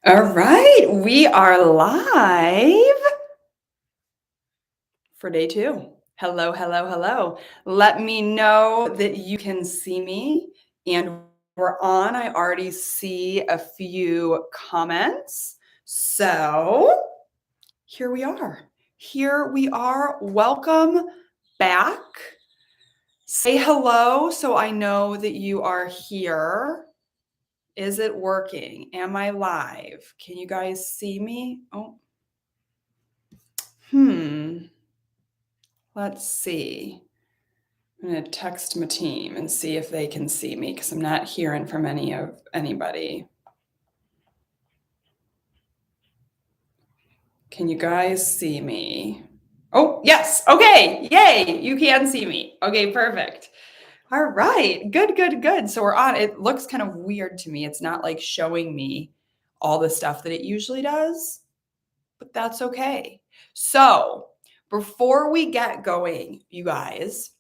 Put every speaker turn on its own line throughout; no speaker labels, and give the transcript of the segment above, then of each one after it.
All right, we are live for day two. Hello, hello, hello. Let me know that you can see me and we're on. I already see a few comments. So here we are. Here we are. Welcome back. Say hello so I know that you are here. Is it working? Am I live? Can you guys see me? Oh, let's see. I'm going to text my team and see if they can see me because I'm not hearing from anybody. Can you guys see me? Oh, yes. Okay. Yay. You can see me. Okay, perfect. All right. Good, good, good. So we're on. It looks kind of weird to me. It's not like showing me all the stuff that it usually does, but that's okay. So before we get going, you guys,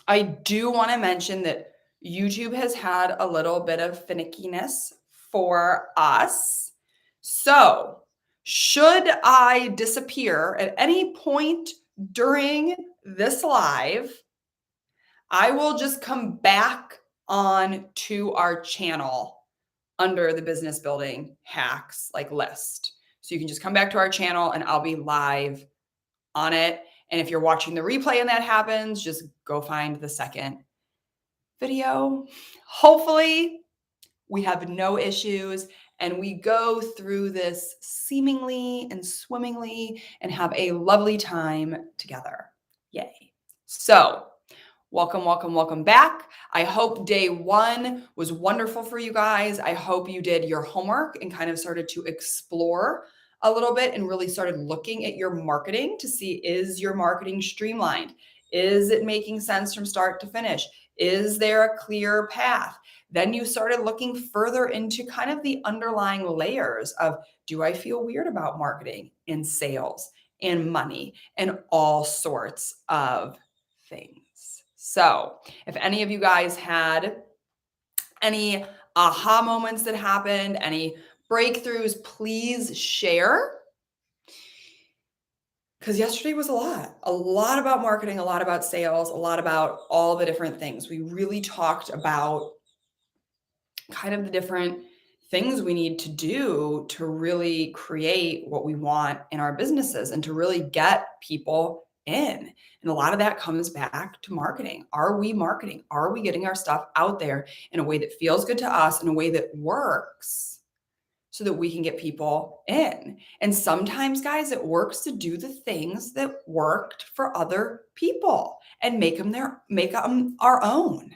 I do want to mention that YouTube has had a little bit of finickiness for us. So, should I disappear at any point during this live, I will just come back on to our channel under the business building hacks list. So you can just come back to our channel and I'll be live on it. And if you're watching the replay and that happens, just go find the second video. Hopefully, we have no issues and we go through this seemingly and swimmingly and have a lovely time together. Yay. So, welcome, welcome, welcome back. I hope day one was wonderful for you guys. I hope you did your homework and kind of started to explore a little bit and really started looking at your marketing to see, is your marketing streamlined? Is it making sense from start to finish? Is there a clear path? Then you started looking further into kind of the underlying layers of, do I feel weird about marketing and sales and money and all sorts of things? So if any of you guys had any aha moments that happened, any breakthroughs, please share. Because yesterday was a lot about marketing, a lot about sales, a lot about all the different things. We really talked about kind of the different things we need to do to really create what we want in our businesses and to really get people in. And a lot of that comes back to marketing. Are we marketing? Are we getting our stuff out there in a way that feels good to us, in a way that works so that we can get people in? And sometimes, guys, it works to do the things that worked for other people and make them our own.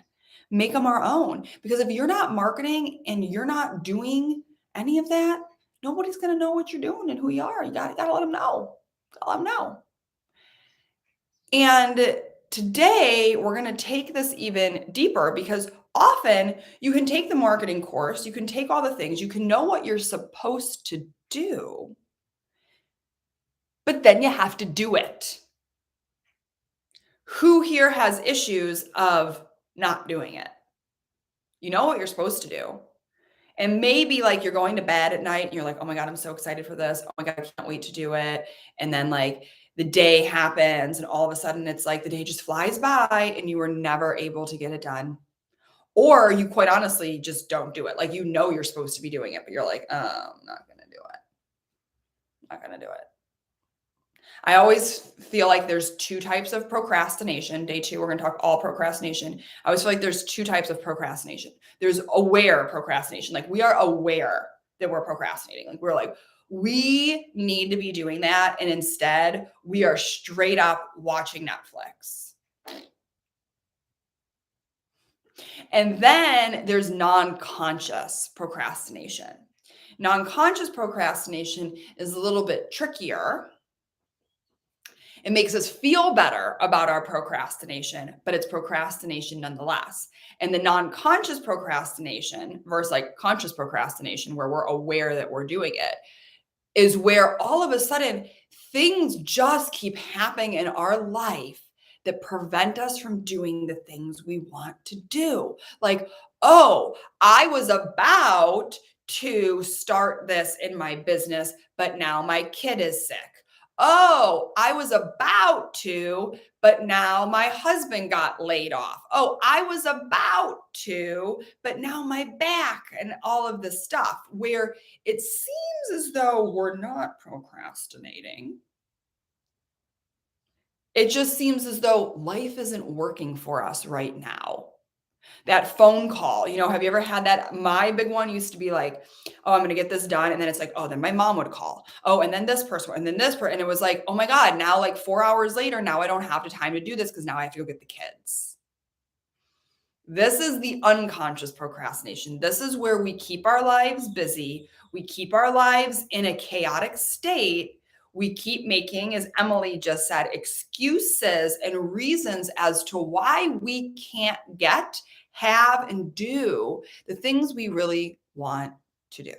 Make them our own. Because if you're not marketing and you're not doing any of that, nobody's going to know what you're doing and who you are. You got to let them know. Let them know. And today we're going to take this even deeper because often you can take the marketing course, you can take all the things, you can know what you're supposed to do, but then you have to do it. Who here has issues of not doing it? You know what you're supposed to do. And maybe you're going to bed at night and you're like, oh my God, I'm so excited for this. Oh my God, I can't wait to do it. And then the day happens and all of a sudden it's the day just flies by and you were never able to get it done. Or you quite honestly just don't do it. You're supposed to be doing it, but you're like, oh, I'm not going to do it. I'm not going to do it. I always feel like there's two types of procrastination. Day two, we're going to talk all procrastination. I always feel like there's two types of procrastination. There's aware procrastination. We are aware that we're procrastinating. We need to be doing that. And instead, we are straight up watching Netflix. And then there's non-conscious procrastination. Non-conscious procrastination is a little bit trickier. It makes us feel better about our procrastination, but it's procrastination nonetheless. And the non-conscious procrastination versus conscious procrastination, where we're aware that we're doing it, is where all of a sudden things just keep happening in our life that prevent us from doing the things we want to do. Oh, I was about to start this in my business, but now my kid is sick. Oh, I was about to, but now my husband got laid off. Oh, I was about to, but now my back and all of this stuff where it seems as though we're not procrastinating. It just seems as though life isn't working for us right now. That phone call, have you ever had that? My big one used to be like, oh, I'm going to get this done. And then it's like, oh, then my mom would call. Oh, and then this person, and then this person. And it was like, oh my God, now like 4 hours later, now I don't have the time to do this because now I have to go get the kids. This is the unconscious procrastination. This is where we keep our lives busy. We keep our lives in a chaotic state. We keep making, as Emily just said, excuses and reasons as to why we can't get, have, and do the things we really want to do.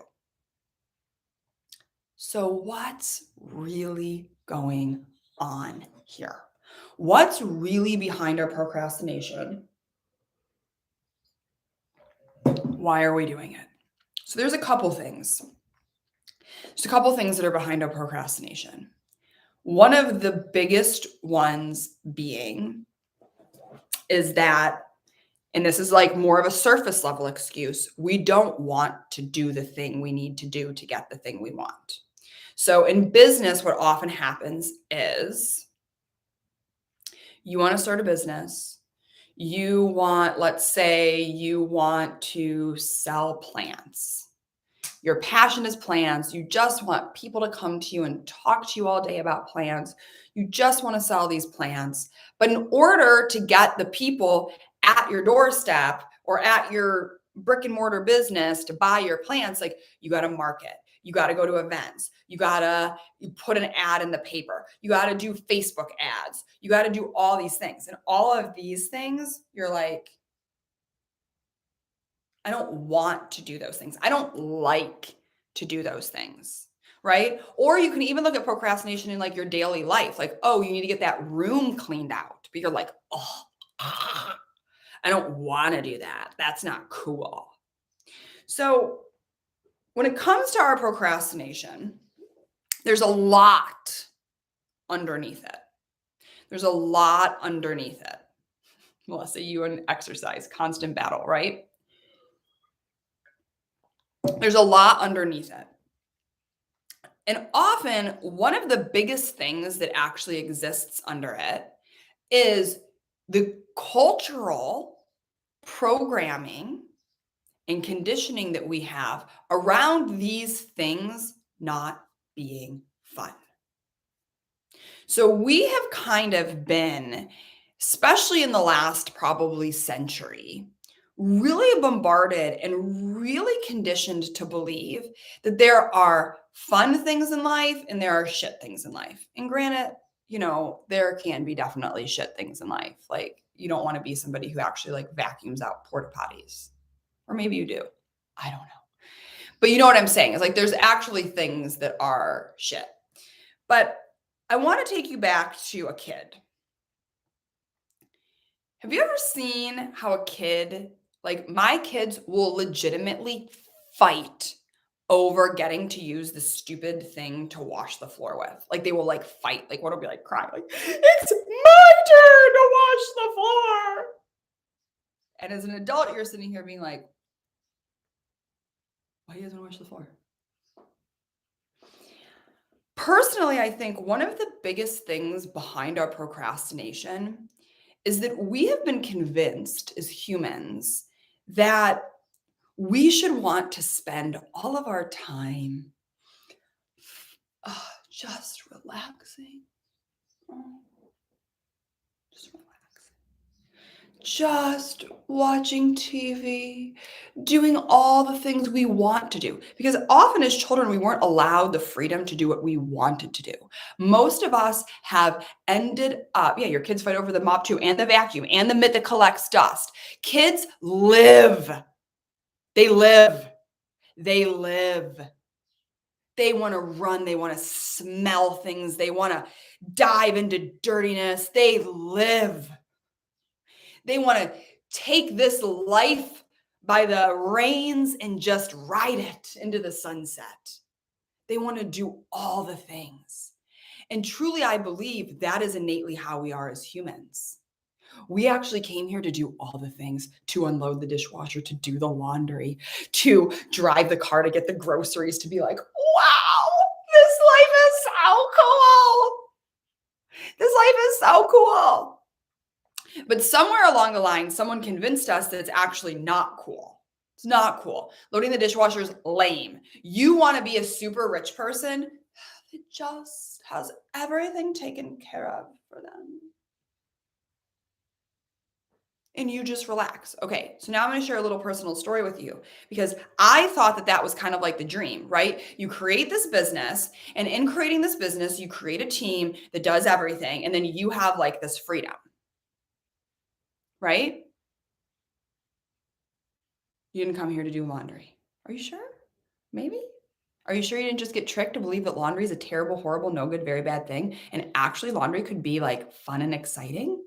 So, what's really going on here? What's really behind our procrastination? Why are we doing it? So there's a couple things. There's a couple things that are behind our procrastination. One of the biggest ones being is that, and this is like more of a surface level excuse, we don't want to do the thing we need to do to get the thing we want. So in business, what often happens is you want to start a business. You want, let's say you want to sell plants. Your passion is plants. You just want people to come to you and talk to you all day about plants. You just want to sell these plants. But in order to get the people at your doorstep or at your brick and mortar business to buy your plants, like you got to market. You got to go to events. You got to put an ad in the paper. You got to do Facebook ads. You got to do all these things. And all of these things, you're like, I don't want to do those things. I don't like to do those things, right? Or you can even look at procrastination in like your daily life. Like, oh, you need to get that room cleaned out. But you're like, oh, I don't want to do that. That's not cool. So when it comes to our procrastination, there's a lot underneath it. There's a lot underneath it. Melissa, you and exercise, constant battle, right? There's a lot underneath it. And often one of the biggest things that actually exists under it is the cultural programming and conditioning that we have around these things not being fun. So we have kind of been, especially in the last probably century, really bombarded and really conditioned to believe that there are fun things in life and there are shit things in life. And granted, there can be definitely shit things in life. Like you don't want to be somebody who actually like vacuums out porta potties. Or maybe you do. I don't know. But you know what I'm saying? It's like there's actually things that are shit. But I want to take you back to a kid. Have you ever seen how a kid, like my kids will legitimately fight over getting to use the stupid thing to wash the floor with? Like they will like fight. Like one will be like crying, like, it's my turn to wash the floor. And as an adult, you're sitting here being like, why do you guys want to wash the floor? Personally, I think one of the biggest things behind our procrastination is that we have been convinced as humans that we should want to spend all of our time just relaxing. Just relaxing. Just watching TV, doing all the things we want to do. Because often as children, we weren't allowed the freedom to do what we wanted to do. Most of us have ended up, your kids fight over the mop too, and the vacuum, and the mitt that collects dust. Kids live. They live. They live. They want to run. They want to smell things. They want to dive into dirtiness. They live. They want to take this life by the reins and just ride it into the sunset. They want to do all the things. And truly, I believe that is innately how we are as humans. We actually came here to do all the things, to unload the dishwasher, to do the laundry, to drive the car to get the groceries, to be like, wow, this life is so cool. This life is so cool. But somewhere along the line, someone convinced us that it's actually not cool. It's not cool. Loading the dishwasher is lame. You want to be a super rich person that just has everything taken care of for them. And you just relax. Okay, so now I'm going to share a little personal story with you because I thought that that was kind of like the dream, right? You create this business, and in creating this business, you create a team that does everything, and then you have like this freedom, right? You didn't come here to do laundry. Are you sure? Maybe? Are you sure you didn't just get tricked to believe that laundry is a terrible, horrible, no good, very bad thing? And actually, laundry could be like fun and exciting?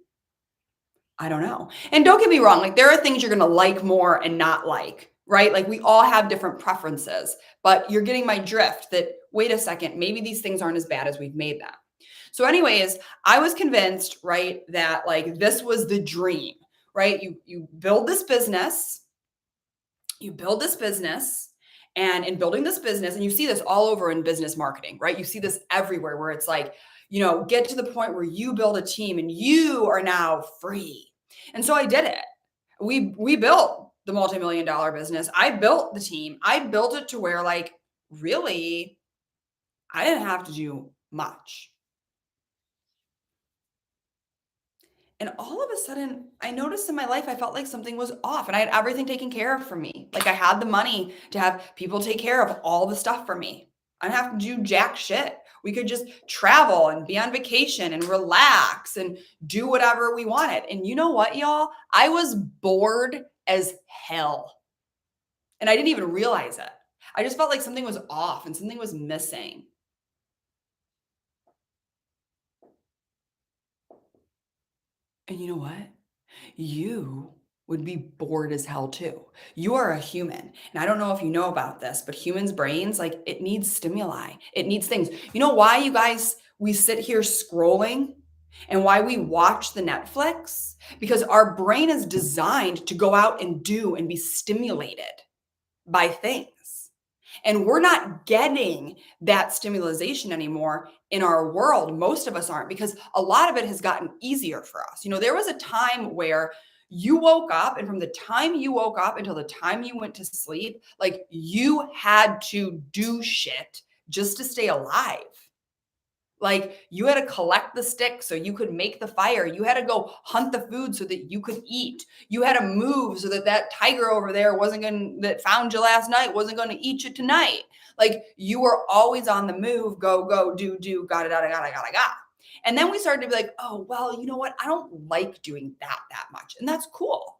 I don't know. And don't get me wrong, like there are things you're going to like more and not like, right? Like we all have different preferences, but you're getting my drift that wait a second, maybe these things aren't as bad as we've made them. So anyways, I was convinced, right, that like this was the dream, right? You build this business, you build this business, and in building this business, and you see this all over in business marketing, right? You see this everywhere where it's like, get to the point where you build a team and you are now free. And so I did it. We built the multi-million dollar business. I built the team. I built it to where like really I didn't have to do much. And all of a sudden, I noticed in my life, I felt like something was off and I had everything taken care of for me. Like I had the money to have people take care of all the stuff for me. I didn't have to do jack shit. We could just travel and be on vacation and relax and do whatever we wanted. And you know what, y'all? I was bored as hell. And I didn't even realize it. I just felt like something was off and something was missing. And you know what? You would be bored as hell too. You are a human. And I don't know if you know about this, but humans' brains, like it needs stimuli. It needs things. You know why you guys, we sit here scrolling and why we watch the Netflix? Because our brain is designed to go out and do and be stimulated by things. And we're not getting that stimulation anymore in our world. Most of us aren't because a lot of it has gotten easier for us. There was a time where you woke up, and from the time you woke up until the time you went to sleep, like you had to do shit just to stay alive. Like you had to collect the sticks so you could make the fire. You had to go hunt the food so that you could eat. You had to move so that that tiger over there that found you last night wasn't going to eat you tonight. Like you were always on the move, go, go, do, got it, got. And then we started to be like, oh, well, you know what? I don't like doing that much. And that's cool.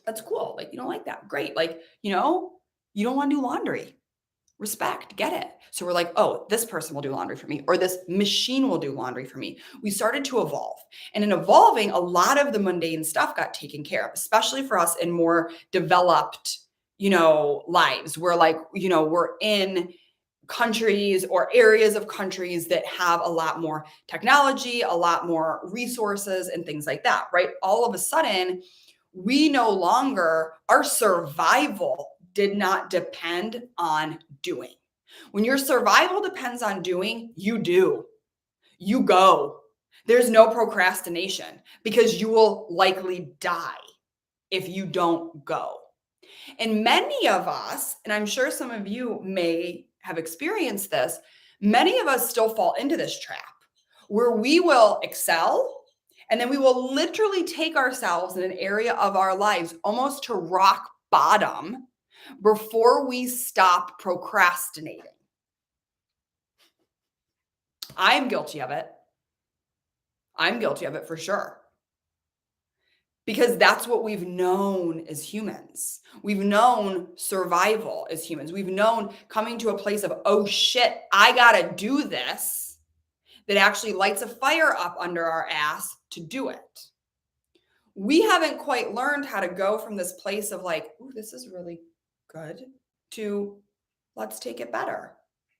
That's cool. Like you don't like that. Great. Like, you don't want to do laundry. Respect, get it. So we're like, oh, this person will do laundry for me, or this machine will do laundry for me. We started to evolve. And in evolving, a lot of the mundane stuff got taken care of, especially for us in more developed, lives. We're like, we're in countries or areas of countries that have a lot more technology, a lot more resources and things like that, right? All of a sudden, we no longer, our survival did not depend on doing. When your survival depends on doing, you do. You go. There's no procrastination because you will likely die if you don't go. And many of us, and I'm sure some of you may have experienced this, many of us still fall into this trap where we will excel and then we will literally take ourselves in an area of our lives almost to rock bottom before we stop procrastinating. I'm guilty of it. I'm guilty of it for sure. Because that's what we've known as humans. We've known survival as humans. We've known coming to a place of, oh shit, I gotta do this, that actually lights a fire up under our ass to do it. we haven't quite learned how to go from this place of like, "Ooh, this is really good," to let's take it better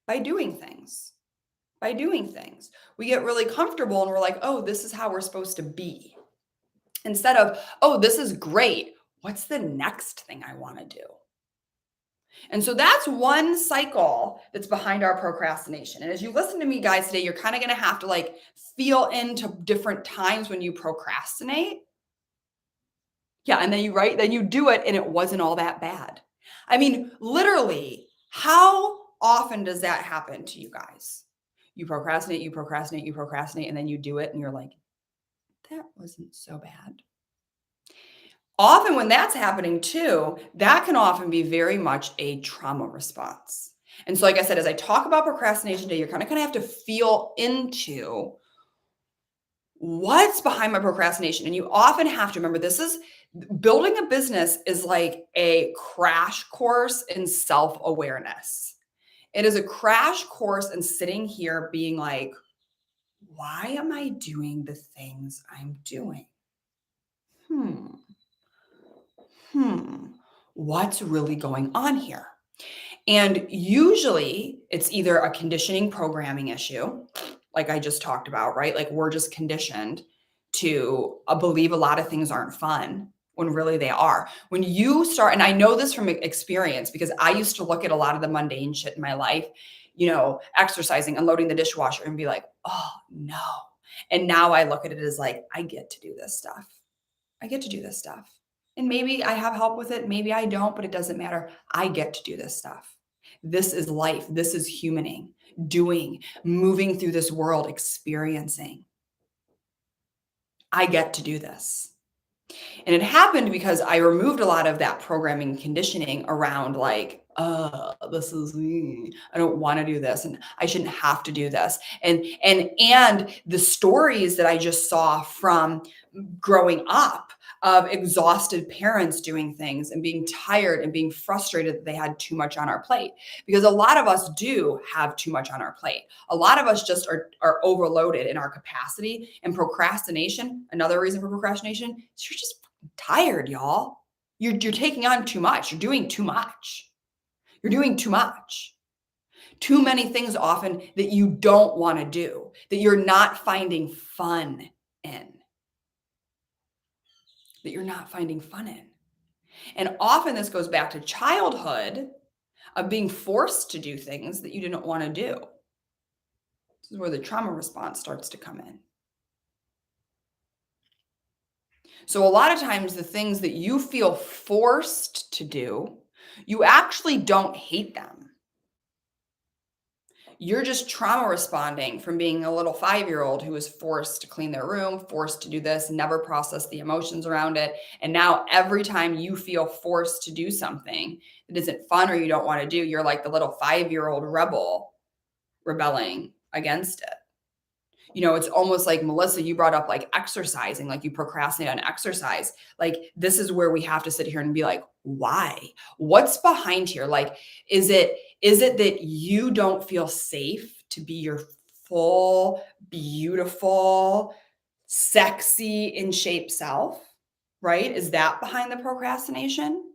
by doing things. By doing things. We get really comfortable and we're like, "Oh, this is how we're supposed to be." Instead of, "Oh, this is great. What's the next thing I want to do?" And so that's one cycle that's behind our procrastination. And as you listen to me guys today, you're kind of going to have to like feel into different times when you procrastinate. Yeah, and then then you do it and it wasn't all that bad. I mean, literally, how often does that happen to you guys? You procrastinate, you procrastinate, you procrastinate, and then you do it and you're like, that wasn't so bad. Often when that's happening too, that can often be very much a trauma response. And so, like I said, as I talk about procrastination today, you're kind of going to have to feel into what's behind my procrastination. And you often have to remember this is building a business is like a crash course in self awareness. It is a crash course in sitting here being like, why am I doing the things I'm doing? Hmm. What's really going on here? And usually it's either a conditioning programming issue, like I just talked about, right? Like we're just conditioned to believe a lot of things aren't fun when really they are. When you start, and I know this from experience because I used to look at a lot of the mundane shit in my life, exercising, unloading the dishwasher and be like, oh no. And now I look at it as like, I get to do this stuff. I get to do this stuff. And maybe I have help with it. Maybe I don't, but it doesn't matter. I get to do this stuff. This is life. This is humaning, doing, moving through this world, experiencing. I get to do this. And it happened because I removed a lot of that programming and conditioning around like, this is me. I don't want to do this and I shouldn't have to do this. And the stories that I just saw from growing up of exhausted parents doing things and being tired and being frustrated that they had too much on our plate. Because a lot of us do have too much on our plate. A lot of us just are overloaded in our capacity, and procrastination, another reason for procrastination, is you're just tired, y'all. You're taking on too much. You're doing too much. You're doing too much. Too many things often that you don't want to do, that you're not finding fun in. That you're not finding fun in. And often this goes back to childhood of being forced to do things that you didn't want to do. This is where the trauma response starts to come in. So a lot of times the things that you feel forced to do, you actually don't hate them. You're just trauma responding from being a little 5-year-old who was forced to clean their room, forced to do this, never process the emotions around it. And now every time you feel forced to do something that isn't fun or you don't want to do, you're like the little 5-year-old rebel rebelling against it. It's almost like Melissa, you brought up like exercising, like you procrastinate on exercise. Like this is where we have to sit here and be like, why? What's behind here? Like, is it that you don't feel safe to be your full, beautiful, sexy, in shape self? Right? Is that behind the procrastination?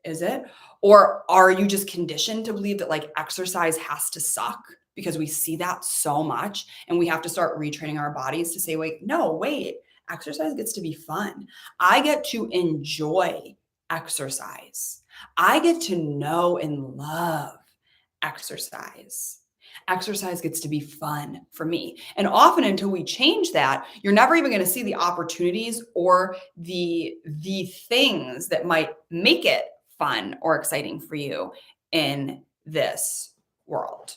Is it? Or are you just conditioned to believe that like exercise has to suck because we see that so much and we have to start retraining our bodies to say, wait, exercise gets to be fun. I get to enjoy exercise. I get to know and love exercise. Exercise gets to be fun for me. And often until we change that, you're never even going to see the opportunities or the things that might make it fun or exciting for you in this world.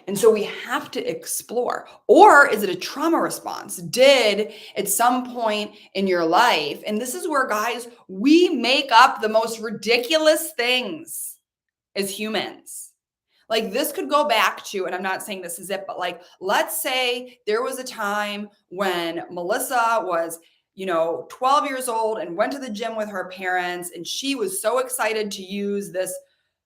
And so we have to explore. Or is it a trauma response? Did at some point in your life, and this is where, guys, we make up the most ridiculous things as humans. Like this could go back to, and I'm not saying this is it, but like, let's say there was a time when Melissa was 12 years old and went to the gym with her parents, and she was so excited to use this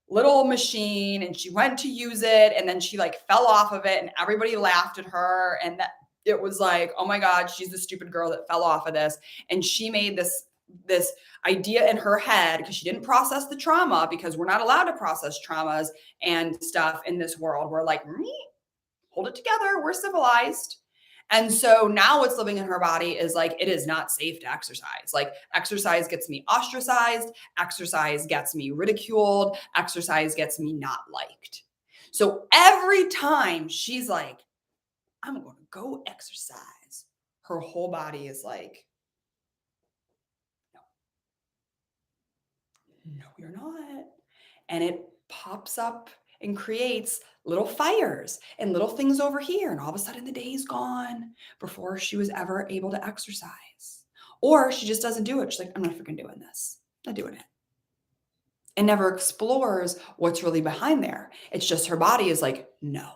little machine and she went to use it and then she like fell off of it and everybody laughed at her and it was like, oh my God, she's the stupid girl that fell off of this. And she made this idea in her head because she didn't process the trauma, because we're not allowed to process traumas and stuff in this world. We're like, hold it together. We're civilized. And so now what's living in her body is like, it is not safe to exercise. Like, exercise gets me ostracized. Exercise gets me ridiculed. Exercise gets me not liked. So every time she's like, I'm going to go exercise, her whole body is like, no, you're not. And it pops up and creates little fires and little things over here. And all of a sudden the day's gone before she was ever able to exercise. Or she just doesn't do it. She's like, I'm not freaking doing this. I'm not doing it. And never explores what's really behind there. It's just her body is like, no.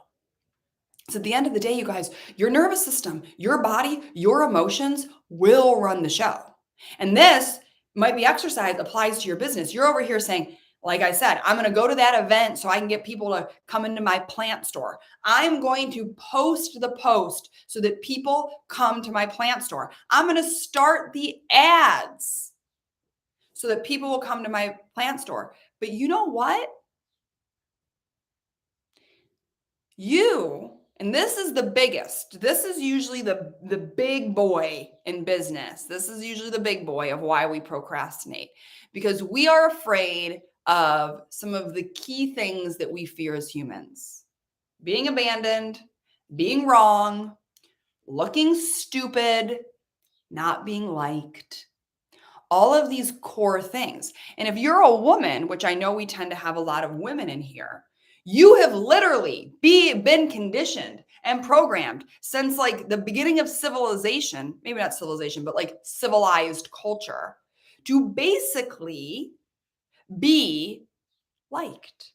So at the end of the day, you guys, your nervous system, your body, your emotions will run the show. And this might be exercise applies to your business. You're over here saying, like I said, I'm going to go to that event so I can get people to come into my plant store. I'm going to post the post so that people come to my plant store. I'm going to start the ads so that people will come to my plant store. But you know what? And this is the biggest, this is usually the big boy in business. This is usually the big boy of why we procrastinate, because we are afraid of some of the key things that we fear as humans: being abandoned, being wrong, looking stupid, not being liked. All of these core things. And if you're a woman, which I know we tend to have a lot of women in here, you have literally been conditioned and programmed since like the beginning of civilization, maybe not civilization, but like civilized culture, to basically be liked.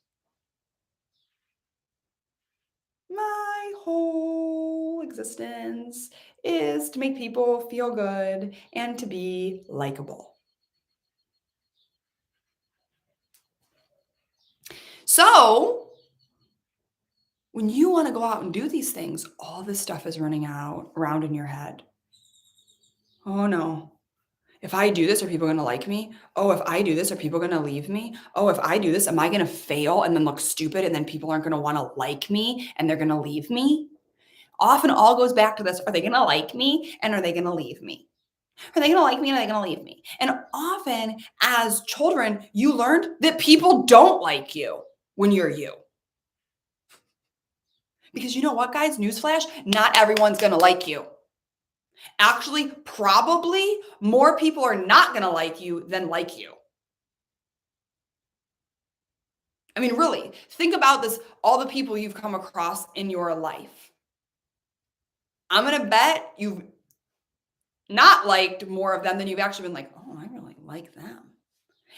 My whole existence is to make people feel good and to be likable. So when you want to go out and do these things, all this stuff is running out around in your head. Oh no. If I do this, are people going to like me? Oh, if I do this, are people going to leave me? Oh, if I do this, am I going to fail and then look stupid and then people aren't going to want to like me and they're going to leave me? Often all goes back to this. Are they going to like me and are they going to leave me? Are they going to like me and are they going to leave me? And often as children, you learned that people don't like you when you're you. Because you know what, guys? Newsflash, not everyone's going to like you. Actually, probably more people are not going to like you than like you. I mean, really, think about this, all the people you've come across in your life. I'm going to bet you've not liked more of them than you've actually been like, oh, I really like them.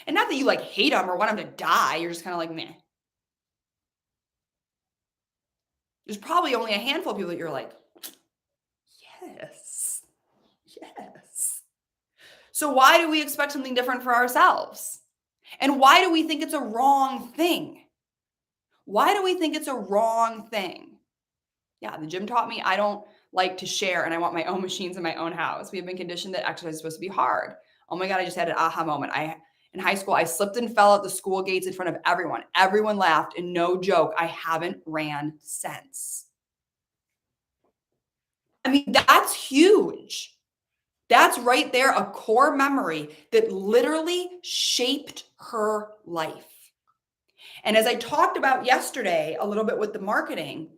And not that you like hate them or want them to die. You're just kind of like, meh. There's probably only a handful of people that you're like, yes, yes. So why do we expect something different for ourselves? And why do we think it's a wrong thing? Why do we think it's a wrong thing? Yeah, the gym taught me I don't like to share and I want my own machines in my own house. We have been conditioned that exercise is supposed to be hard. Oh my God, I just had an aha moment. In high school, I slipped and fell at the school gates in front of everyone. Everyone laughed, and no joke, I haven't ran since. I mean, that's huge. That's right there, a core memory that literally shaped her life. And as I talked about yesterday, a little bit with the marketing,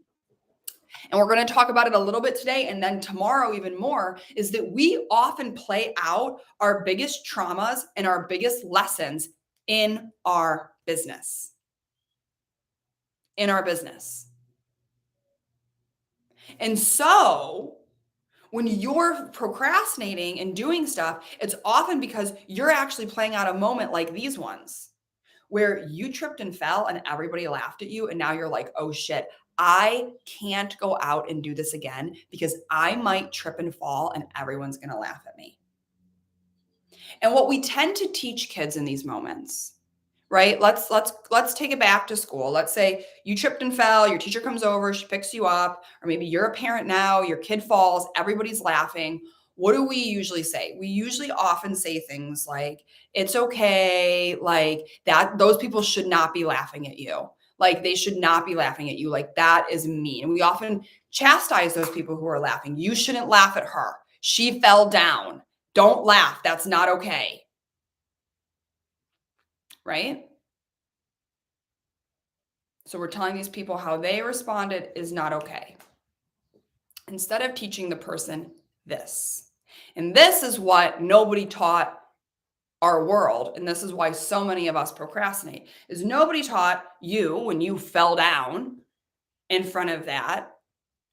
and we're going to talk about it a little bit today and then tomorrow even more, is that we often play out our biggest traumas and our biggest lessons in our business. In our business. And so when you're procrastinating and doing stuff, it's often because you're actually playing out a moment like these ones where you tripped and fell and everybody laughed at you. And now you're like, oh shit, I can't go out and do this again because I might trip and fall and everyone's going to laugh at me. And what we tend to teach kids in these moments, right? Let's take it back to school. Let's say you tripped and fell, your teacher comes over, she picks you up, or maybe you're a parent now, your kid falls, everybody's laughing. What do we usually say? We usually often say things like, it's okay, like that those people should not be laughing at you. Like they should not be laughing at you. Like that is mean. And we often chastise those people who are laughing. You shouldn't laugh at her. She fell down. Don't laugh. That's not okay. Right? So we're telling these people how they responded is not okay. Instead of teaching the person this. And this is what nobody taught our world. And this is why so many of us procrastinate is nobody taught you when you fell down in front of that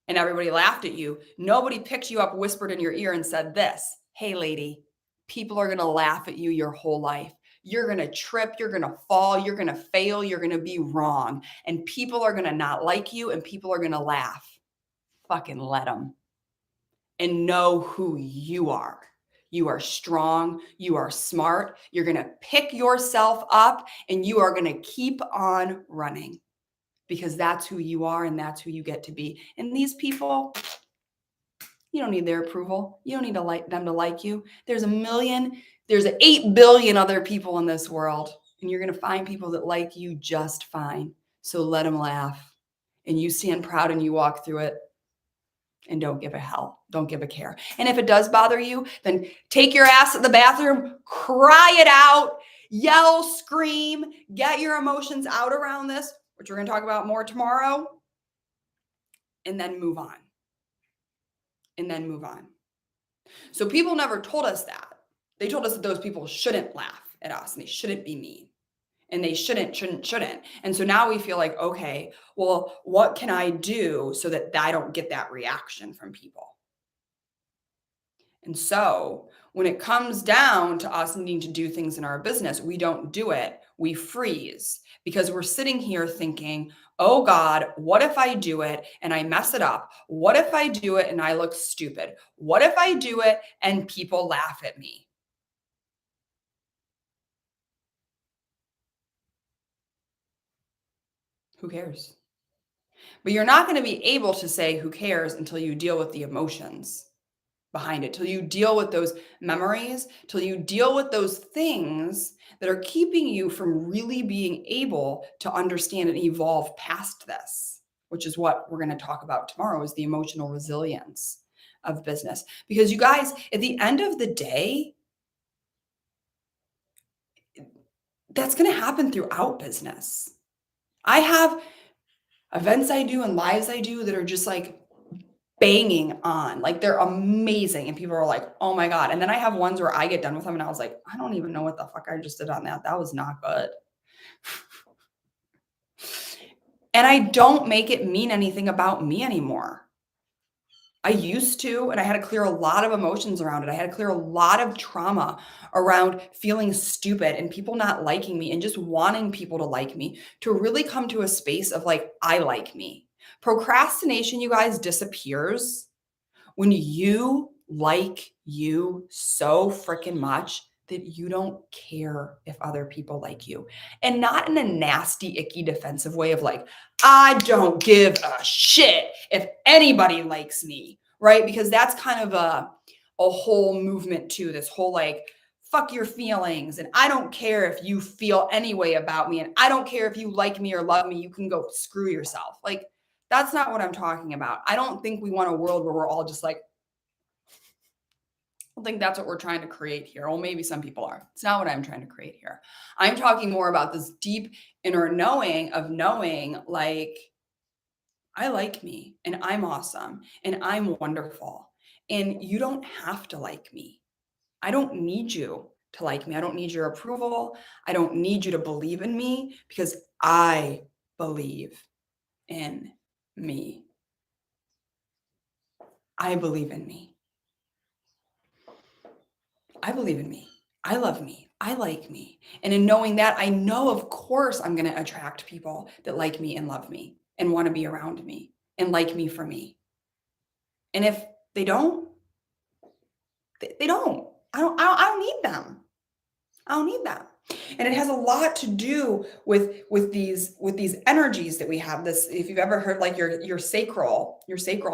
and everybody laughed at you. Nobody picked you up, whispered in your ear and said this, hey lady, people are going to laugh at you your whole life. You're going to trip, you're going to fall, you're going to fail, you're going to be wrong. And people are going to not like you and people are going to laugh. Fucking let them. And know who you are. You are strong. You are smart. You're going to pick yourself up and you are going to keep on running because that's who you are and that's who you get to be. And these people, you don't need their approval. You don't need to like them to like you. There's 8 billion other people in this world, and you're going to find people that like you just fine. So let them laugh, and you stand proud and you walk through it, and don't give a hell. Don't give a care. And if it does bother you, then take your ass to the bathroom, cry it out, yell, scream, get your emotions out around this, which we're going to talk about more tomorrow, and then move on. And then move on. So people never told us that. They told us that those people shouldn't laugh at us and they shouldn't be mean and they shouldn't. And so now we feel like, okay, well, what can I do so that I don't get that reaction from people? And so when it comes down to us needing to do things in our business, we don't do it. We freeze because we're sitting here thinking, oh God, what if I do it and I mess it up? What if I do it and I look stupid? What if I do it and people laugh at me? Who cares? But you're not going to be able to say who cares until you deal with the emotions behind it, till you deal with those memories, till you deal with those things that are keeping you from really being able to understand and evolve past this, which is what we're going to talk about tomorrow is the emotional resilience of business. Because you guys, at the end of the day, that's going to happen throughout business. I have events I do and lives I do that are just like banging on. Like they're amazing. And people are like, oh my God. And then I have ones where I get done with them and I was like, I don't even know what the fuck I just did on that. That was not good. And I don't make it mean anything about me anymore. I used to, and I had to clear a lot of emotions around it. I had to clear a lot of trauma around feeling stupid and people not liking me and just wanting people to like me to really come to a space of like, I like me. Procrastination, you guys, disappears when you like you so freaking much that you don't care if other people like you. And not in a nasty, icky, defensive way of like, I don't give a shit if anybody likes me, right? Because that's kind of a whole movement too, this whole like, fuck your feelings. And I don't care if you feel any way about me. And I don't care if you like me or love me. You can go screw yourself. Like, that's not what I'm talking about. I don't think we want a world where we're all just like, I don't think that's what we're trying to create here. Well, maybe some people are. It's not what I'm trying to create here. I'm talking more about this deep inner knowing of knowing like, I like me and I'm awesome and I'm wonderful. And you don't have to like me. I don't need you to like me. I don't need your approval. I don't need you to believe in me because I believe in me. I believe in me. I believe in me. I love me. I like me. And in knowing that, I know, of course, I'm going to attract people that like me and love me and want to be around me and like me for me. And if they don't, they don't. I don't need them. I don't need them. And it has a lot to do with these energies that we have. This, if you've ever heard like your sacral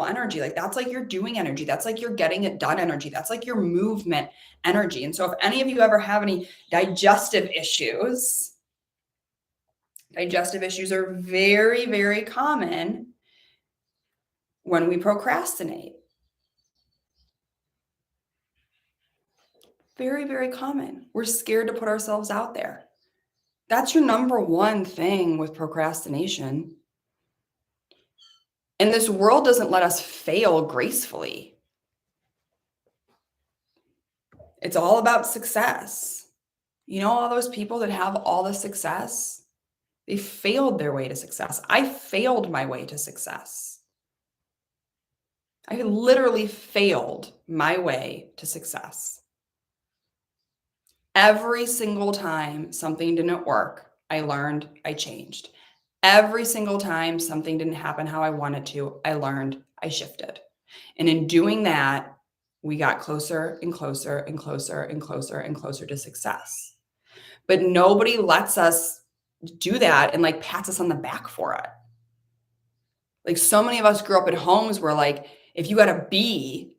energy, like that's like your doing energy. That's like your getting it done energy. That's like your movement energy. And so if any of you ever have any digestive issues are very, very common when we procrastinate. Very, very common. We're scared to put ourselves out there. That's your number one thing with procrastination. And this world doesn't let us fail gracefully. It's all about success. You know, all those people that have all the success, they failed their way to success. I failed my way to success. I literally failed my way to success. Every single time something didn't work, I learned, I changed. Every single time something didn't happen how I wanted to, I learned, I shifted. And in doing that, we got closer and closer and closer and closer and closer to success. But nobody lets us do that and like pats us on the back for it. Like so many of us grew up at homes where like if you got a B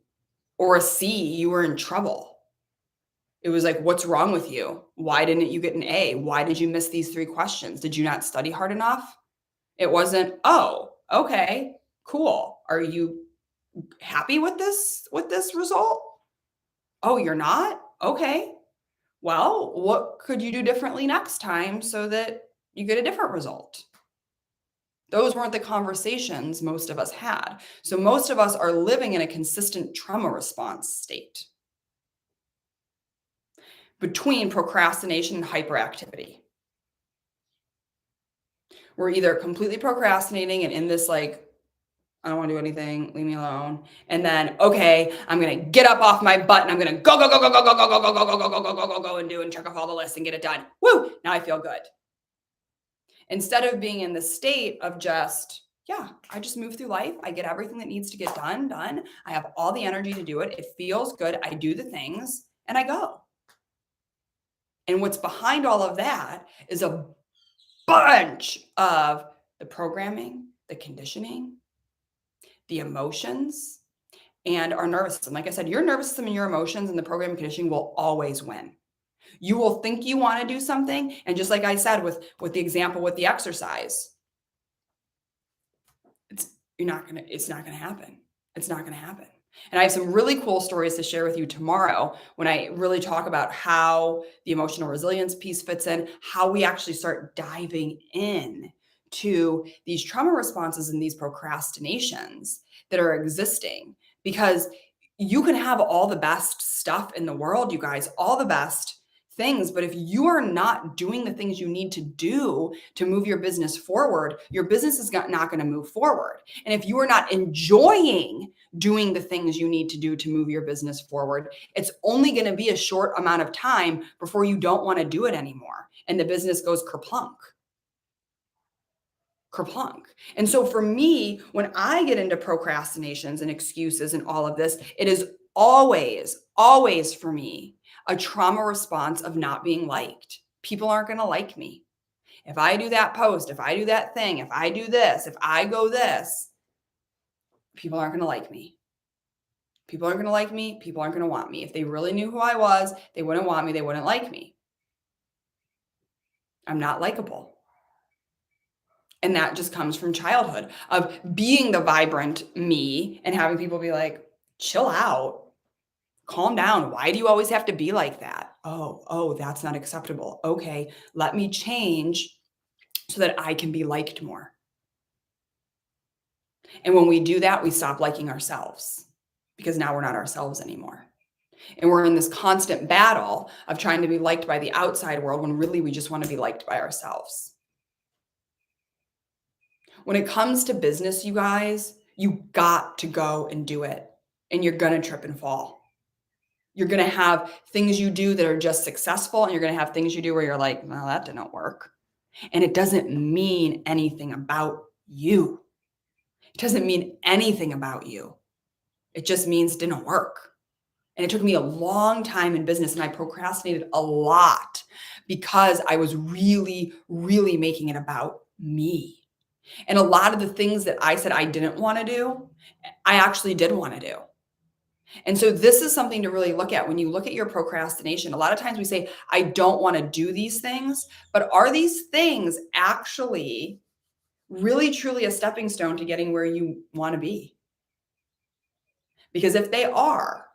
or a C, you were in trouble. It was like, what's wrong with you? Why didn't you get an A? Why did you miss these 3 questions? Did you not study hard enough? It wasn't, oh, okay, cool. Are you happy with this result? Oh, you're not? Okay. Well, what could you do differently next time so that you get a different result? Those weren't the conversations most of us had. So most of us are living in a consistent trauma response state between procrastination and hyperactivity. We're either completely procrastinating and in this like, I don't want to do anything, leave me alone. And then, okay, I'm gonna get up off my butt and I'm gonna go, go, go, go, go, go, go, go, go, go, go, go, go, go, go, go, and do and check off all the lists and get it done. Woo! Now I feel good. Instead of being in the state of just, yeah, I just move through life. I get everything that needs to get done. I have all the energy to do it. It feels good. I do the things and I go. And what's behind all of that is a bunch of the programming, the conditioning, the emotions, and our nervous system. Like I said, your nervous system and your emotions and the program and conditioning will always win. You will think you want to do something. And just like I said, with the example with the exercise, it's not going to happen. It's not going to happen. And I have some really cool stories to share with you tomorrow when I really talk about how the emotional resilience piece fits in, how we actually start diving in to these trauma responses and these procrastinations that are existing. Because you can have all the best stuff in the world, you guys, all the best things. But if you are not doing the things you need to do to move your business forward, your business is not going to move forward. And if you are not enjoying doing the things you need to do to move your business forward, it's only going to be a short amount of time before you don't want to do it anymore. And the business goes kerplunk. Kerplunk. And so for me, when I get into procrastinations and excuses and all of this, it is always, always for me a trauma response of not being liked. People aren't going to like me. If I do that post, if I do that thing, if I do this, if I go this, people aren't going to like me. People aren't going to like me. People aren't going to want me. If they really knew who I was, they wouldn't want me. They wouldn't like me. I'm not likable. And that just comes from childhood of being the vibrant me and having people be like, chill out, calm down. Why do you always have to be like that? Oh, that's not acceptable. Okay, let me change so that I can be liked more. And when we do that, we stop liking ourselves because now we're not ourselves anymore. And we're in this constant battle of trying to be liked by the outside world when really we just want to be liked by ourselves. When it comes to business, you guys, you got to go and do it. And you're going to trip and fall. You're going to have things you do that are just successful. And you're going to have things you do where you're like, well, that didn't work. And it doesn't mean anything about you. It doesn't mean anything about you. It just means it didn't work. And it took me a long time in business and I procrastinated a lot because I was really, really making it about me. And a lot of the things that I said I didn't want to do, I actually did want to do. And so this is something to really look at when you look at your procrastination. A lot of times we say, I don't want to do these things, but are these things actually really truly a stepping stone to getting where you want to be? Because if they are,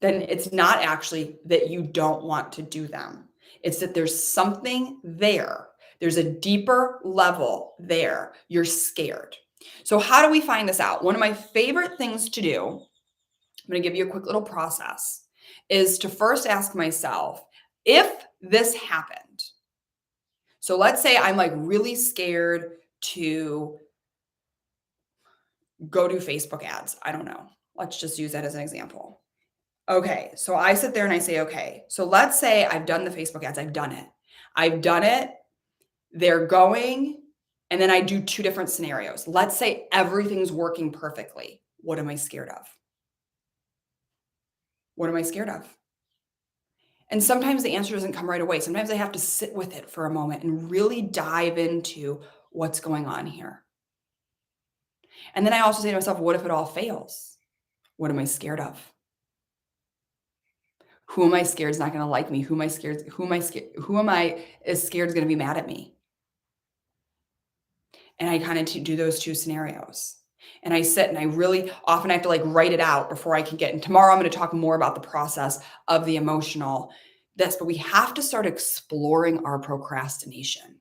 then it's not actually that you don't want to do them. It's that there's something there. There's a deeper level there. You're scared. So how do we find this out? One of my favorite things to do, I'm going to give you a quick little process, is to first ask myself, if this happened. So let's say I'm like really scared to go do Facebook ads. I don't know. Let's just use that as an example. Okay, so I sit there and I say, okay, so let's say I've done the Facebook ads. I've done it. I've done it. They're going. And then I do two different scenarios. Let's say everything's working perfectly. What am I scared of? What am I scared of? And sometimes the answer doesn't come right away. Sometimes I have to sit with it for a moment and really dive into what's going on here. And then I also say to myself, what if it all fails? What am I scared of? Who am I scared is not going to like me? Who am I scared? Who am I scared? Who am I is scared is going to be mad at me? And I kind of do those two scenarios. And I sit and I really often have to like write it out before I can get. And tomorrow I'm going to talk more about the process of the emotional this, but we have to start exploring our procrastination.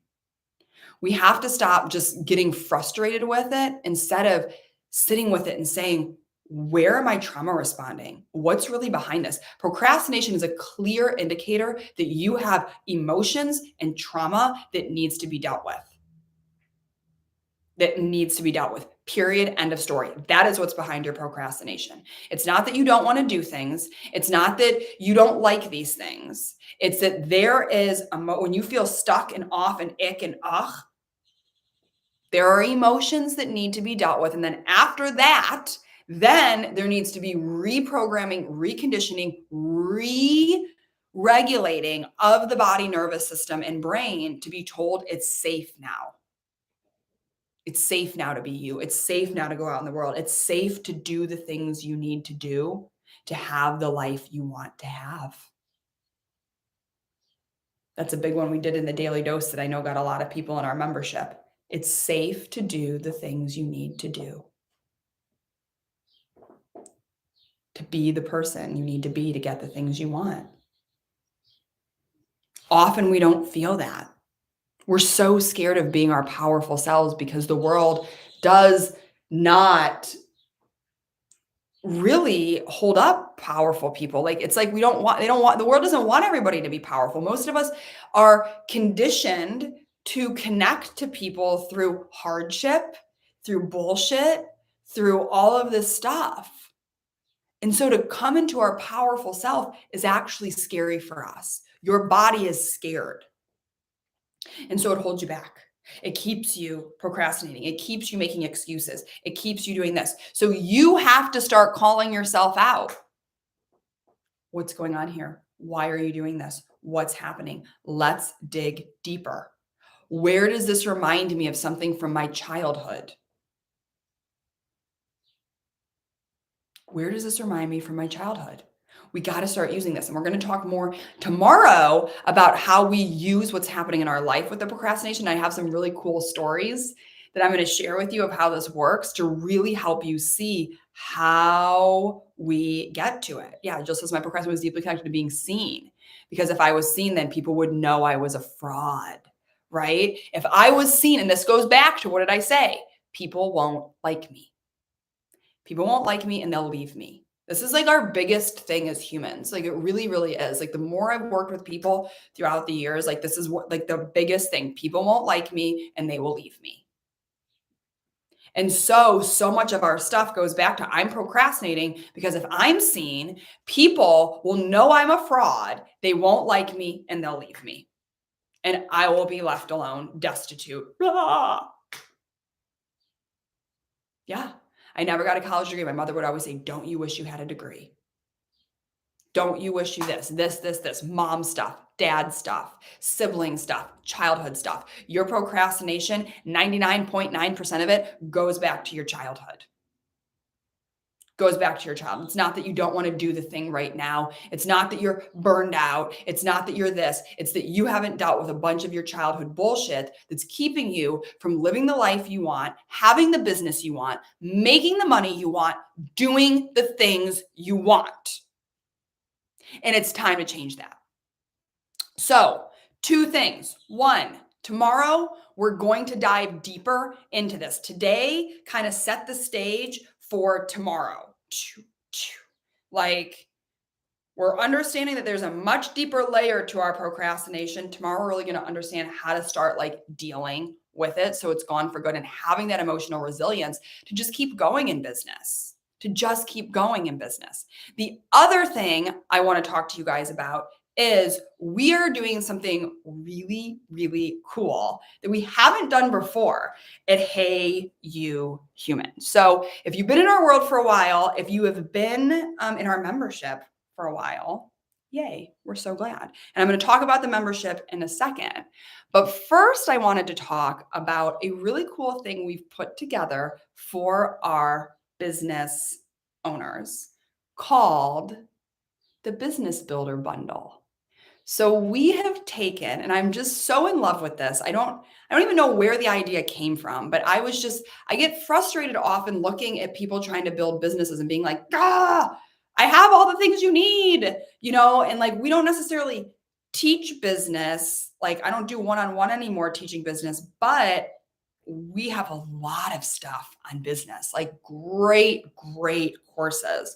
We have to stop just getting frustrated with it instead of sitting with it and saying, where am I trauma responding? What's really behind this? Procrastination is a clear indicator that you have emotions and trauma that needs to be dealt with. Period. End of story. That is what's behind your procrastination. It's not that you don't want to do things. It's not that you don't like these things. It's that there is when you feel stuck and off and ick and ugh, there are emotions that need to be dealt with. And then after that, then there needs to be reprogramming, reconditioning, re-regulating of the body, nervous system, and brain to be told it's safe now. It's safe now to be you. It's safe now to go out in the world. It's safe to do the things you need to do to have the life you want to have. That's a big one we did in the daily dose that I know got a lot of people in our membership. It's safe to do the things you need to do. To be the person you need to be to get the things you want. Often we don't feel that. We're so scared of being our powerful selves because the world does not really hold up powerful people. Like it's like the world doesn't want everybody to be powerful. Most of us are conditioned to connect to people through hardship, through bullshit, through all of this stuff. And so to come into our powerful self is actually scary for us. Your body is scared. And so it holds you back. It keeps you procrastinating. It keeps you making excuses. It keeps you doing this. So you have to start calling yourself out. What's going on here? Why are you doing this? What's happening? Let's dig deeper. Where does this remind me of something from my childhood? Where does this remind me from my childhood? We got to start using this. And we're going to talk more tomorrow about how we use what's happening in our life with the procrastination. I have some really cool stories that I'm going to share with you of how this works to really help you see how we get to it. Yeah, just as my procrastination was deeply connected to being seen. Because if I was seen, then people would know I was a fraud, right? If I was seen, and this goes back to what did I say? People won't like me. People won't like me and they'll leave me. This is like our biggest thing as humans. Like it really, really is. Like the more I've worked with people throughout the years, like this is what like the biggest thing. People won't like me and they will leave me. And so much of our stuff goes back to I'm procrastinating because if I'm seen, people will know I'm a fraud. They won't like me and they'll leave me. And I will be left alone, destitute. Yeah. I never got a college degree. My mother would always say, don't you wish you had a degree? Don't you wish you this, mom stuff. dad stuff, sibling stuff, childhood stuff. Your procrastination, 99.9% of it goes back to your childhood. Goes back to your child. It's not that you don't want to do the thing right now. It's not that you're burned out. It's not that you're this. It's that you haven't dealt with a bunch of your childhood bullshit that's keeping you from living the life you want, having the business you want, making the money you want, doing the things you want. And it's time to change that. So, two things. One, tomorrow we're going to dive deeper into this. Today kind of set the stage for tomorrow. Like, we're understanding that there's a much deeper layer to our procrastination. Tomorrow we're really going to understand how to start like dealing with it so it's gone for good, and having that emotional resilience to just keep going in business. To just keep going in business. The other thing I want to talk to you guys about is we are doing something really, really cool that we haven't done before at Hey You Human. So if you've been in our world for a while, if you have been in our membership for a while, yay, we're so glad. And I'm going to talk about the membership in a second. But first, I wanted to talk about a really cool thing we've put together for our business owners called the Business Builder Bundle. So we have taken, and I'm just so in love with this. I don't even know where the idea came from, but I get frustrated often looking at people trying to build businesses and being like, I have all the things you need, and like, we don't necessarily teach business. Like, I don't do one-on-one anymore teaching business, but we have a lot of stuff on business, like great, great courses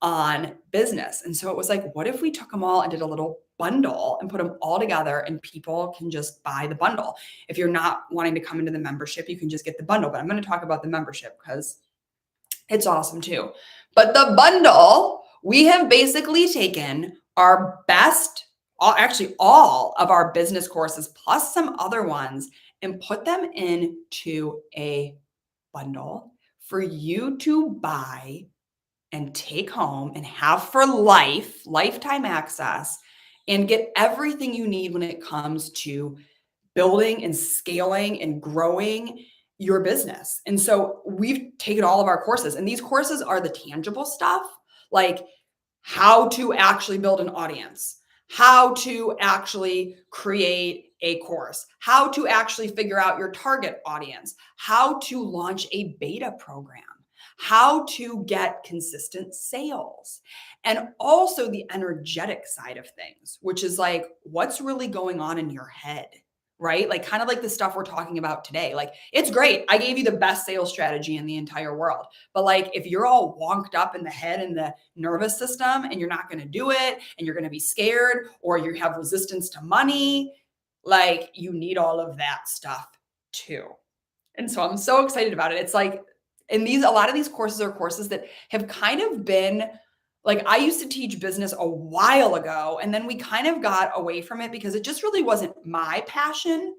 on business. And so it was like, what if we took them all and did a little bundle and put them all together and people can just buy the bundle? If you're not wanting to come into the membership, you can just get the bundle. But I'm going to talk about the membership because it's awesome too. But the bundle, we have basically taken our best, actually all of our business courses plus some other ones, and put them into a bundle for you to buy and take home and have for life, lifetime access, and get everything you need when it comes to building and scaling and growing your business. And so we've taken all of our courses, and these courses are the tangible stuff, like how to actually build an audience, how to actually create a course, how to actually figure out your target audience, how to launch a beta program, how to get consistent sales, and also the energetic side of things, which is like what's really going on in your head, right? Like kind of like the stuff we're talking about today. Like, it's great. I gave you the best sales strategy in the entire world. But like, if you're all wonked up in the head and the nervous system and you're not going to do it and you're going to be scared or you have resistance to money, like, you need all of that stuff too. And so I'm so excited about it. It's like, and a lot of these courses are courses that have kind of been like, I used to teach business a while ago, and then we kind of got away from it because it just really wasn't my passion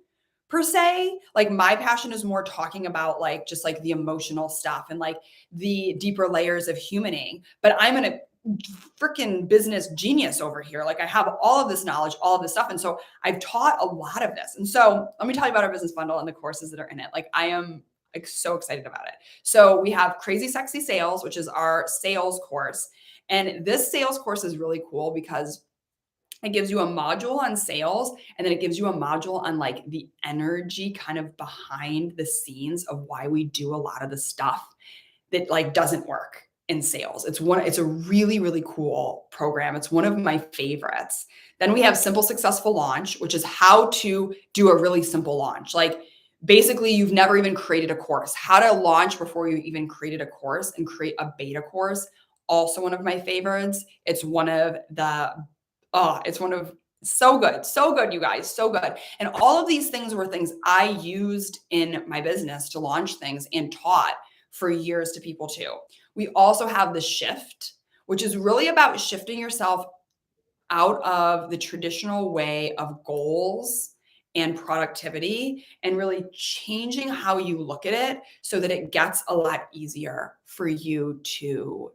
per se. Like, my passion is more talking about like just like the emotional stuff and like the deeper layers of humaning. But I'm a freaking business genius over here. Like, I have all of this knowledge, all of this stuff. And so I've taught a lot of this. And so let me tell you about our business bundle and the courses that are in it. Like, I am like so excited about it. So we have Crazy Sexy Sales, which is our sales course. And this sales course is really cool because it gives you a module on sales, and then it gives you a module on like the energy kind of behind the scenes of why we do a lot of the stuff that like doesn't work in sales. It's a really, really cool program. It's one of my favorites. Then we have Simple Successful Launch, which is how to do a really simple launch. Like, basically, you've never even created a course, how to launch before you even created a course and create a beta course. Also one of my favorites. It's one of so good, you guys, so good. And all of these things were things I used in my business to launch things and taught for years to people too. We also have the Shift, which is really about shifting yourself out of the traditional way of goals and productivity and really changing how you look at it so that it gets a lot easier for you to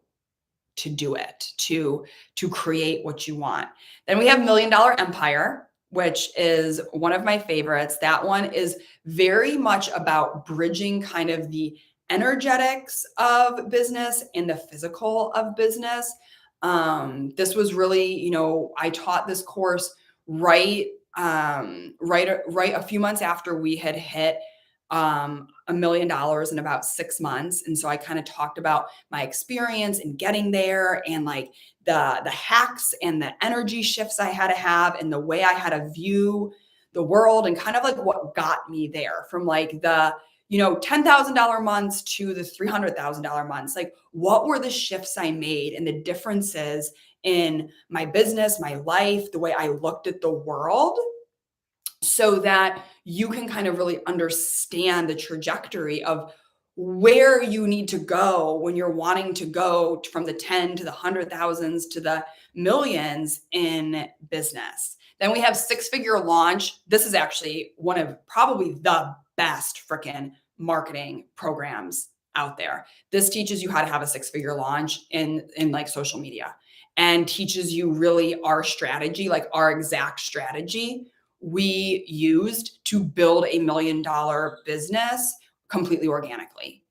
to do it, to create what you want. Then we have Million Dollar Empire, which is one of my favorites. That one is very much about bridging kind of the energetics of business and the physical of business. This was really, I taught this course right a few months after we had hit $1 million in about 6 months. And so I kind of talked about my experience in getting there and like the hacks and the energy shifts I had to have and the way I had to view the world and kind of like what got me there from like the $10,000 months to the $300,000 months. Like, what were the shifts I made and the differences in my business, my life, the way I looked at the world, so that you can kind of really understand the trajectory of where you need to go when you're wanting to go from the 10 to the 100,000s to the millions in business. Then we have Six Figure Launch. This is actually one of probably the best freaking marketing programs out there. This teaches you how to have a six-figure launch in like social media and teaches you really our strategy, like our exact strategy we used to build a $1 million business completely organically.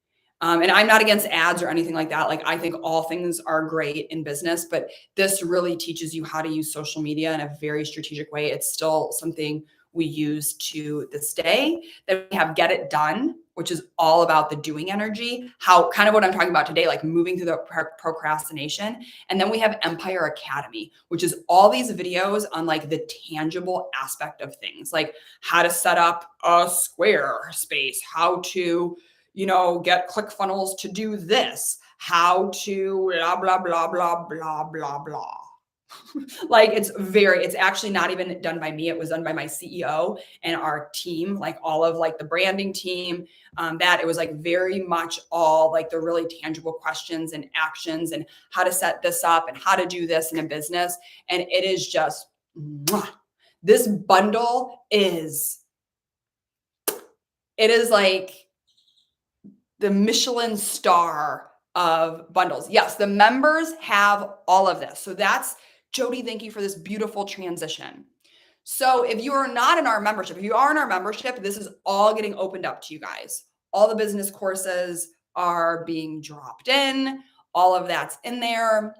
And I'm not against ads or anything like that. Like, I think all things are great in business, but this really teaches you how to use social media in a very strategic way. It's still something we use to this day. Then we have Get It Done, which is all about the doing energy, how kind of what I'm talking about today, like moving through the procrastination. And then we have Empire Academy, which is all these videos on like the tangible aspect of things, like how to set up a Squarespace, how to, get ClickFunnels to do this, how to blah, blah, blah, blah, blah, blah, blah. Like, it's actually not even done by me. It was done by my CEO and our team, like all of like the branding team, that it was like very much all like the really tangible questions and actions and how to set this up and how to do this in a business. And it is just, this bundle it is like the Michelin star of bundles. Yes, the members have all of this. So that's Jody. Thank you for this beautiful transition. So if you are not in our membership, if you are in our membership, this is all getting opened up to you guys. All the business courses are being dropped in. All of that's in there.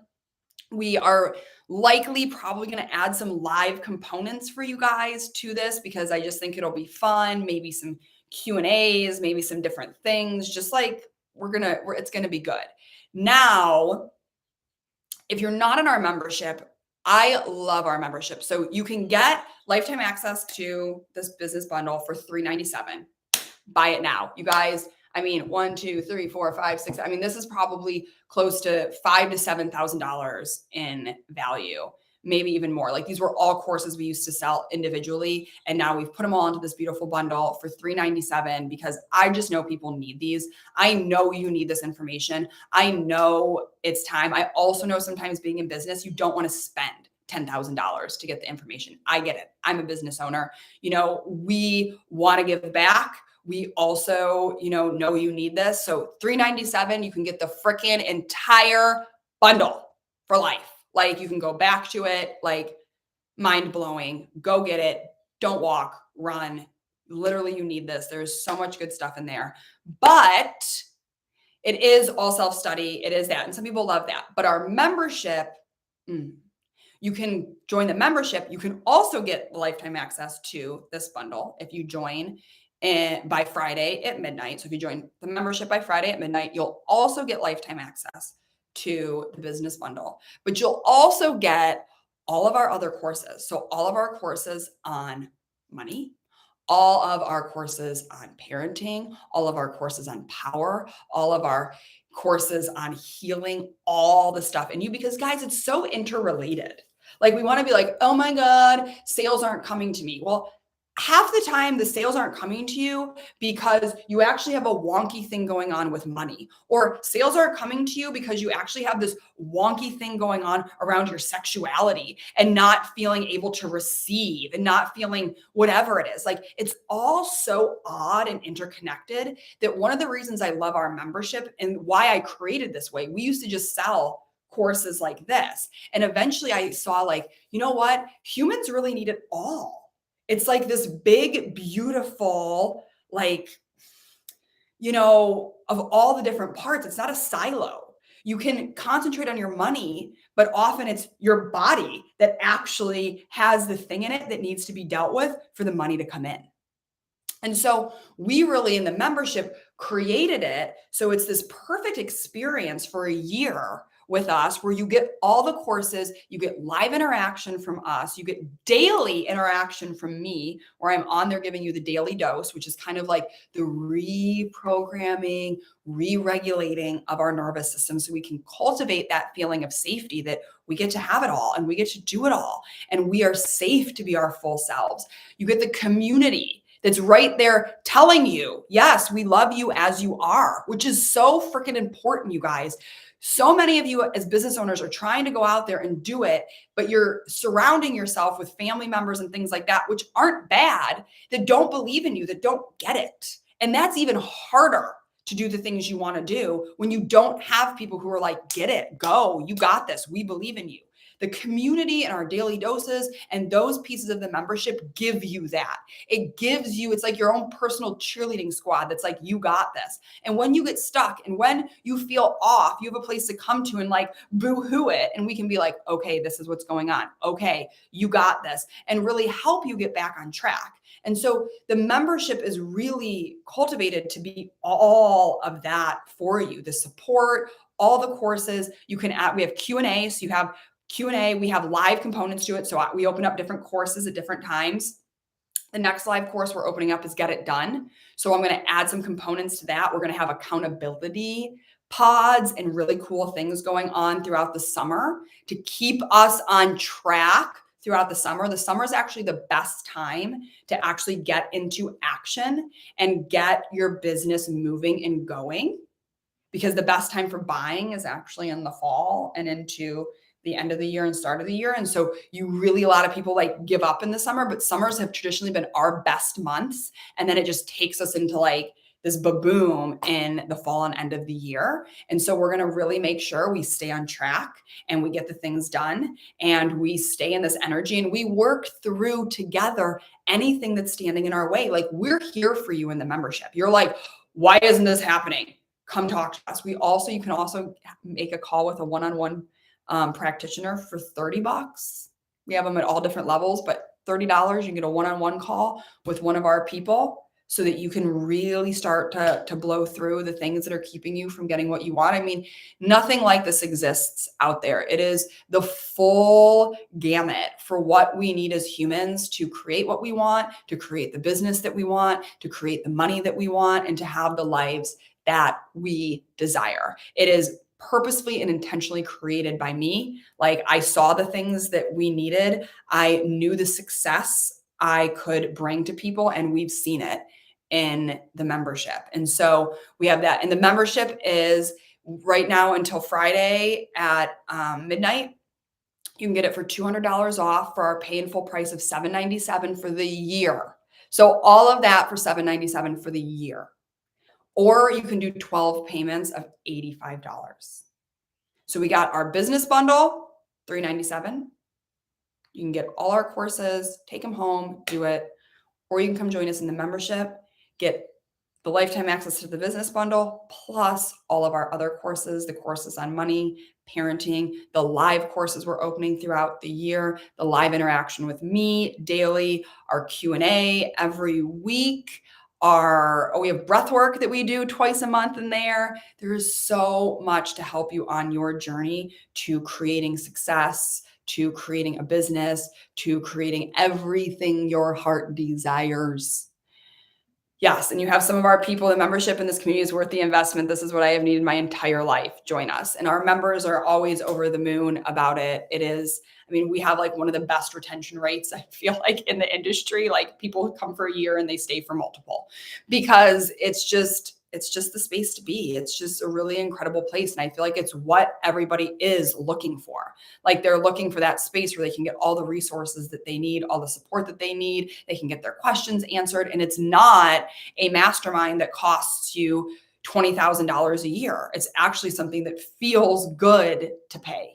We are likely probably going to add some live components for you guys to this because I just think it'll be fun. Maybe some Q&As, maybe some different things, just like it's going to be good. Now, if you're not in our membership, I love our membership. So you can get lifetime access to this business bundle for $397. Buy it now. You guys, I mean, 1, 2, 3, 4, 5, 6. I mean, this is probably close to $5,000 to $7,000 in value, maybe even more. Like, these were all courses we used to sell individually, and now we've put them all into this beautiful bundle for $397 because I just know people need these. I know you need this information. I know it's time. I also know sometimes being in business, you don't want to spend $10,000 to get the information. I get it. I'm a business owner. We want to give back. We also, know you need this. So $397, you can get the freaking entire bundle for life. Like, you can go back to it, like, mind blowing. Go get it. Don't walk, run. Literally, you need this. There's so much good stuff in there. But it is all self-study. It is that. And some people love that. But our membership, you can join the membership. You can also get lifetime access to this bundle if you join by Friday at midnight. So if you join the membership by Friday at midnight, you'll also get lifetime access to the business bundle, but you'll also get all of our other courses. So all of our courses on money, all of our courses on parenting, all of our courses on power, all of our courses on healing, all the stuff in you, because guys, it's so interrelated. Like, we want to be like, oh my God, sales aren't coming to me. Well, half the time the sales aren't coming to you because you actually have a wonky thing going on with money, or sales aren't coming to you because you actually have this wonky thing going on around your sexuality and not feeling able to receive and not feeling whatever it is. Like, it's all so odd and interconnected that one of the reasons I love our membership and why I created this way, we used to just sell courses like this. And eventually I saw like, you know what? Humans really need it all. It's like this big, beautiful, like, of all the different parts, it's not a silo. You can concentrate on your money, but often it's your body that actually has the thing in it that needs to be dealt with for the money to come in. And so we really, in the membership, created it so it's this perfect experience for a year with us where you get all the courses, you get live interaction from us, you get daily interaction from me, where I'm on there giving you the daily dose, which is kind of like the reprogramming, re-regulating of our nervous system so we can cultivate that feeling of safety that we get to have it all and we get to do it all and we are safe to be our full selves. You get the community that's right there telling you, yes, we love you as you are, which is so freaking important, you guys. So many of you as business owners are trying to go out there and do it, but you're surrounding yourself with family members and things like that, which aren't bad, that don't believe in you, that don't get it. And that's even harder to do the things you want to do when you don't have people who are like, get it, go, you got this, we believe in you. The community and our daily doses and those pieces of the membership give you that. It gives you, it's like your own personal cheerleading squad that's like, you got this. And when you get stuck and when you feel off, you have a place to come to and like boo-hoo it. And we can be like, okay, this is what's going on. Okay, you got this. And really help you get back on track. And so the membership is really cultivated to be all of that for you. The support, all the courses you can add. We have Q&A. So you have Q&A, we have live components to it. So we open up different courses at different times. The next live course we're opening up is Get It Done. So I'm going to add some components to that. We're going to have accountability pods and really cool things going on throughout the summer to keep us on track throughout the summer. The summer is actually the best time to actually get into action and get your business moving and going, because the best time for buying is actually in the fall and into the end of the year and start of the year. And so a lot of people like give up in the summer, but summers have traditionally been our best months. And then it just takes us into like this boom in the fall and end of the year. And so we're going to really make sure we stay on track and we get the things done and we stay in this energy and we work through together anything that's standing in our way. Like, we're here for you in the membership. You're like, why isn't this happening? Come talk to us. You can also make a call with a one-on-one practitioner for $30. We have them at all different levels, but $30, you can get a one-on-one call with one of our people so that you can really start to blow through the things that are keeping you from getting what you want. I mean, nothing like this exists out there. It is the full gamut for what we need as humans to create what we want, to create the business that we want, to create the money that we want, and to have the lives that we desire. It is purposefully and intentionally created by me. Like, I saw the things that we needed. I knew the success I could bring to people, and we've seen it in the membership. And so we have that. And the membership is right now until Friday at midnight. You can get it for $200 off for our pay in full price of $797 for the year. So all of that for $797 for the year. Or you can do 12 payments of $85. So we got our business bundle, $397. You can get all our courses, take them home, do it. Or you can come join us in the membership, get the lifetime access to the business bundle, plus all of our other courses, the courses on money, parenting, the live courses we're opening throughout the year, the live interaction with me daily, our Q&A every week. We have breath work that we do twice a month in there. There is so much to help you on your journey to creating success, to creating a business, to creating everything your heart desires. Yes, and you have some of our people, the membership in this community is worth the investment. This is what I have needed my entire life. Join us. And our members are always over the moon about it. We have like one of the best retention rates, I feel like, in the industry. Like, people who come for a year and they stay for multiple, because it's just the space to be. It's just a really incredible place. And I feel like it's what everybody is looking for. Like, they're looking for that space where they can get all the resources that they need, all the support that they need. They can get their questions answered. And it's not a mastermind that costs you $20,000 a year. It's actually something that feels good to pay.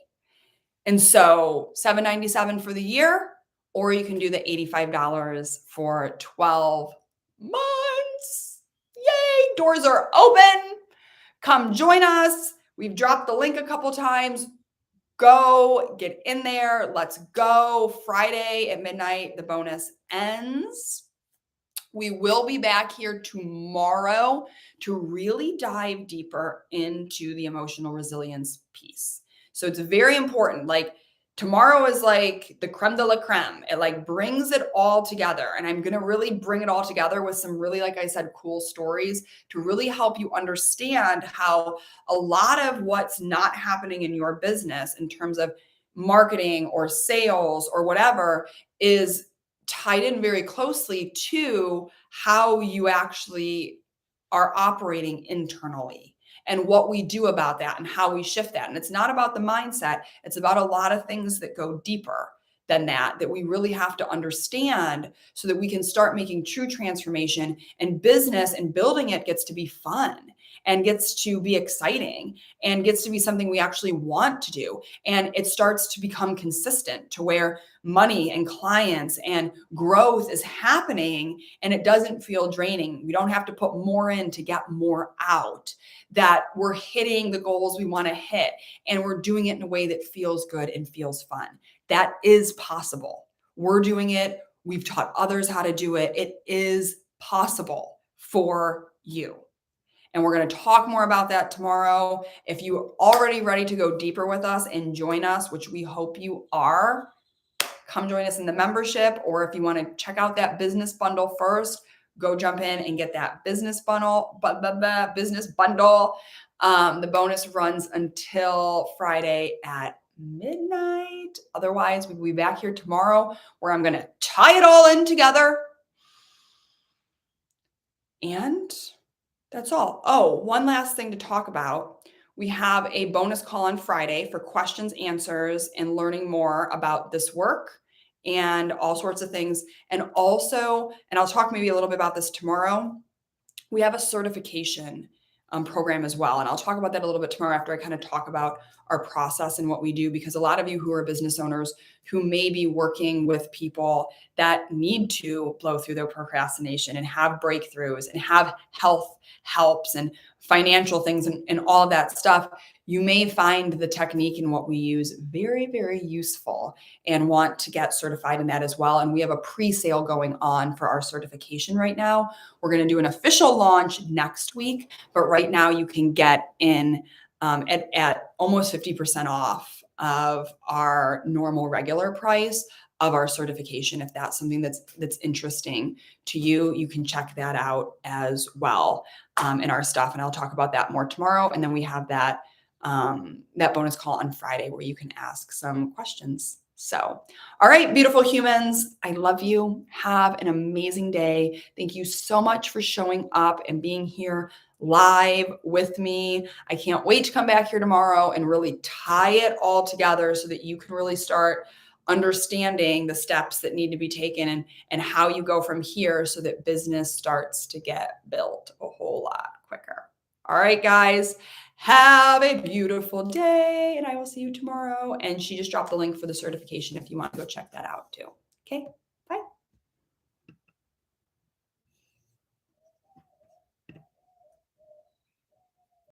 And so $797 for the year, or you can do the $85 for 12 months. Yay, doors are open. Come join us. We've dropped the link a couple times. Go get in there. Let's go. Friday at midnight, the bonus ends. We will be back here tomorrow to really dive deeper into the emotional resilience piece. So it's very important. Like tomorrow is like the creme de la creme. It like brings it all together. And I'm going to really bring it all together with some really, like I said, cool stories to really help you understand how a lot of what's not happening in your business in terms of marketing or sales or whatever is tied in very closely to how you actually are operating internally and what we do about that and how we shift that. And it's not about the mindset. It's about a lot of things that go deeper than that, that we really have to understand so that we can start making true transformation, and business and building it gets to be fun and gets to be exciting and gets to be something we actually want to do. And it starts to become consistent to where money and clients and growth is happening and it doesn't feel draining. We don't have to put more in to get more out, that we're hitting the goals we want to hit and we're doing it in a way that feels good and feels fun. That is possible. We're doing it. We've taught others how to do it. It is possible for you. And we're going to talk more about that tomorrow. If you're already ready to go deeper with us and join us, which we hope you are, come join us in the membership. Or if you want to check out that business bundle first, go jump in and get that business bundle. The bonus runs until Friday at midnight. Otherwise, we'll be back here tomorrow where I'm going to tie it all in together. And that's all. Oh, one last thing to talk about. We have a bonus call on Friday for questions, answers, and learning more about this work and all sorts of things. And also, and I'll talk maybe a little bit about this tomorrow, we have a certification program as well. And I'll talk about that a little bit tomorrow after I kind of talk about our process and what we do, because a lot of you who are business owners who may be working with people that need to blow through their procrastination and have breakthroughs and have health helps and financial things and all of that stuff, you may find the technique and what we use very, very useful and want to get certified in that as well. And we have a pre-sale going on for our certification right now. We're going to do an official launch next week, but right now you can get in at almost 50% off of our normal regular price of our certification. If that's something that's interesting to you, you can check that out as well in our stuff. And I'll talk about that more tomorrow. And then we have that bonus call on Friday where you can ask some questions. So, all right, beautiful humans, I love you. Have an amazing day. Thank you so much for showing up and being here live with me. I can't wait to come back here tomorrow and really tie it all together so that you can really start understanding the steps that need to be taken and how you go from here so that business starts to get built a whole lot quicker. All right, guys. Have a beautiful day, and I will see you tomorrow. And she just dropped the link for the certification if you want to go check that out too. Okay.